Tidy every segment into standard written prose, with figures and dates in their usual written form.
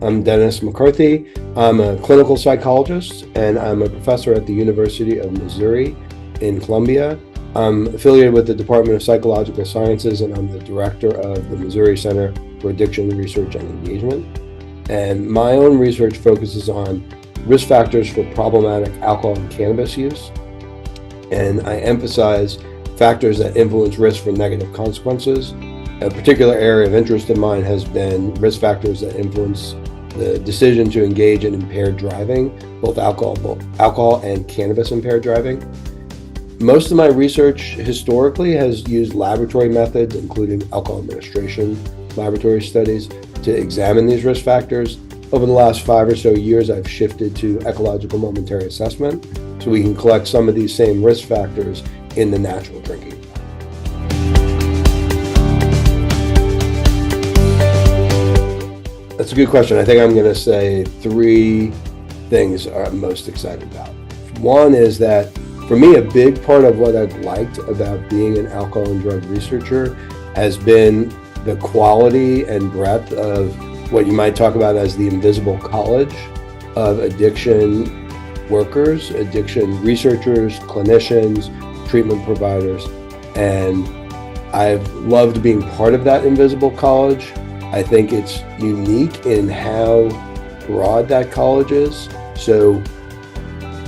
I'm Denis McCarthy. I'm a clinical psychologist and I'm a professor at the University of Missouri in Columbia. I'm affiliated with the Department of Psychological Sciences and I'm the director of the Missouri Center for Addiction Research and Engagement. And my own research focuses on risk factors for problematic alcohol and cannabis use. And I emphasize factors that influence risk for negative consequences. A particular area of interest of mine has been risk factors that influence the decision to engage in impaired driving, both alcohol and cannabis impaired driving. Most of my research historically has used laboratory methods, including alcohol administration laboratory studies, to examine these risk factors. Over the last 5 or so years, I've shifted to ecological momentary assessment, so we can collect some of these same risk factors in the natural drinking. That's a good question. I think I'm going to say 3 things I'm most excited about. One is that, for me, a big part of what I've liked about being an alcohol and drug researcher has been the quality and breadth of what you might talk about as the invisible college of addiction workers, addiction researchers, clinicians, treatment providers. And I've loved being part of that invisible college. I think it's unique in how broad that college is. So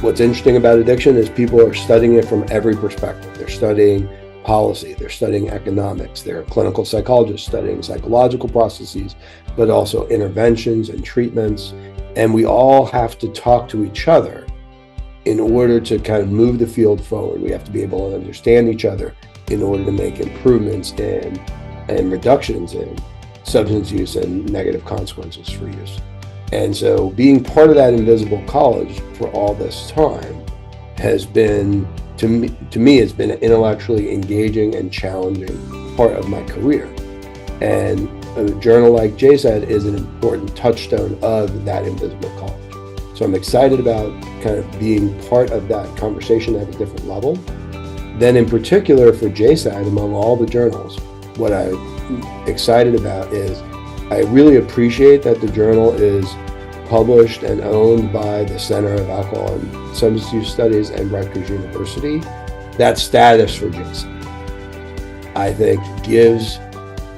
what's interesting about addiction is people are studying it from every perspective. They're studying policy, they're studying economics, they're clinical psychologists studying psychological processes, but also interventions and treatments. And we all have to talk to each other in order to kind of move the field forward. We have to be able to understand each other in order to make improvements in and reductions in substance use and negative consequences for use. And so being part of that invisible college for all this time has been, to me, it's been an intellectually engaging and challenging part of my career. And a journal like JSAD is an important touchstone of that invisible college. So I'm excited about kind of being part of that conversation at a different level. Then in particular for JSAD, among all the journals, what I'm excited about is I really appreciate that the journal is published and owned by the Center of Alcohol and Substance Use Studies and Rutgers University. That status for JSAD, I think, gives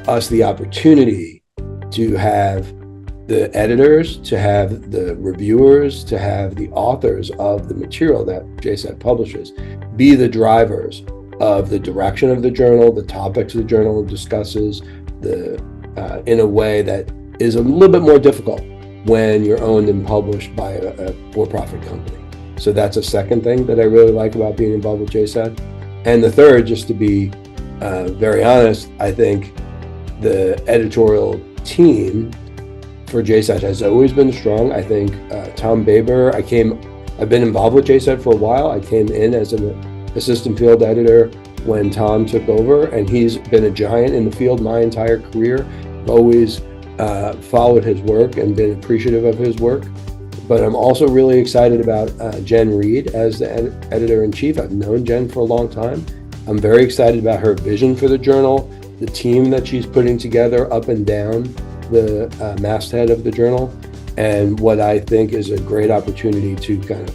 us the opportunity to have the editors, to have the reviewers, to have the authors of the material that JSAD publishes be the drivers of the direction of the journal, the topics the journal discusses, in a way that is a little bit more difficult when you're owned and published by a for-profit company. So that's a second thing that I really like about being involved with JSAD. And the third, just to be very honest, I think the editorial team for JSAD has always been strong. I think Tom Baber, I've been involved with JSAD for a while. I came in as an assistant field editor when Tom took over, and he's been a giant in the field my entire career. I've always followed his work and been appreciative of his work. But I'm also really excited about Jen Reed as the editor-in-chief. I've known Jen for a long time. I'm very excited about her vision for the journal, the team that she's putting together up and down the masthead of the journal, and what I think is a great opportunity to kind of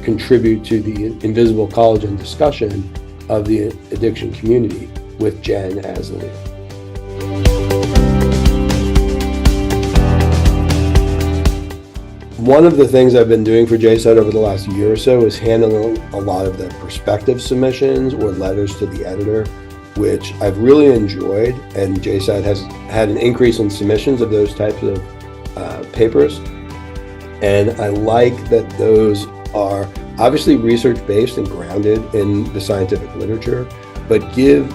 contribute to the invisible college and discussion of the addiction community with Jen as the leader. One of the things I've been doing for JSAD over the last year or so is handling a lot of the perspective submissions or letters to the editor, which I've really enjoyed, and JSAD has had an increase in submissions of those types of papers. And I like that those are obviously research-based and grounded in the scientific literature, but give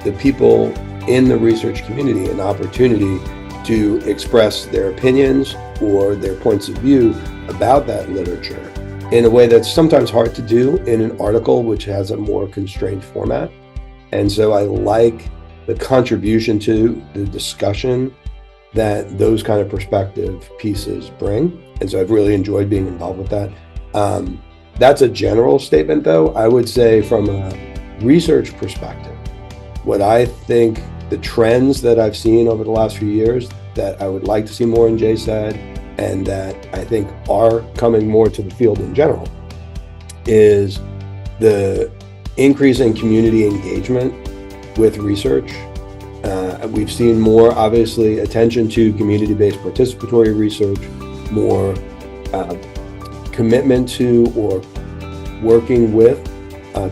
the people in the research community an opportunity to express their opinions or their points of view about that literature in a way that's sometimes hard to do in an article which has a more constrained format. And so I like the contribution to the discussion that those kind of perspective pieces bring. And so I've really enjoyed being involved with that. That's a general statement, though. I would say from a research perspective, what I think the trends that I've seen over the last few years that I would like to see more in JSAD and that I think are coming more to the field in general, is the increasing community engagement with research. We've seen more, obviously, attention to community-based participatory research, more commitment to or working with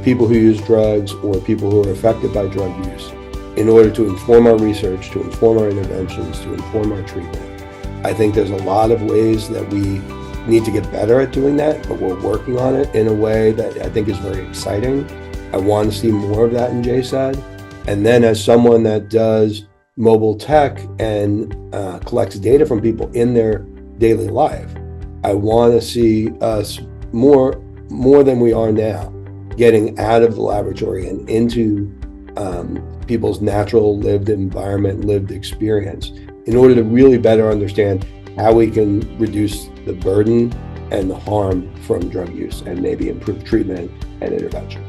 people who use drugs or people who are affected by drug use in order to inform our research, to inform our interventions, to inform our treatment. I think there's a lot of ways that we need to get better at doing that, but we're working on it in a way that I think is very exciting. I want to see more of that in JSAD. And then as someone that does mobile tech and collects data from people in their daily life, I want to see us more than we are now, getting out of the laboratory and into people's natural lived environment, lived experience, in order to really better understand how we can reduce the burden and the harm from drug use and maybe improve treatment and intervention.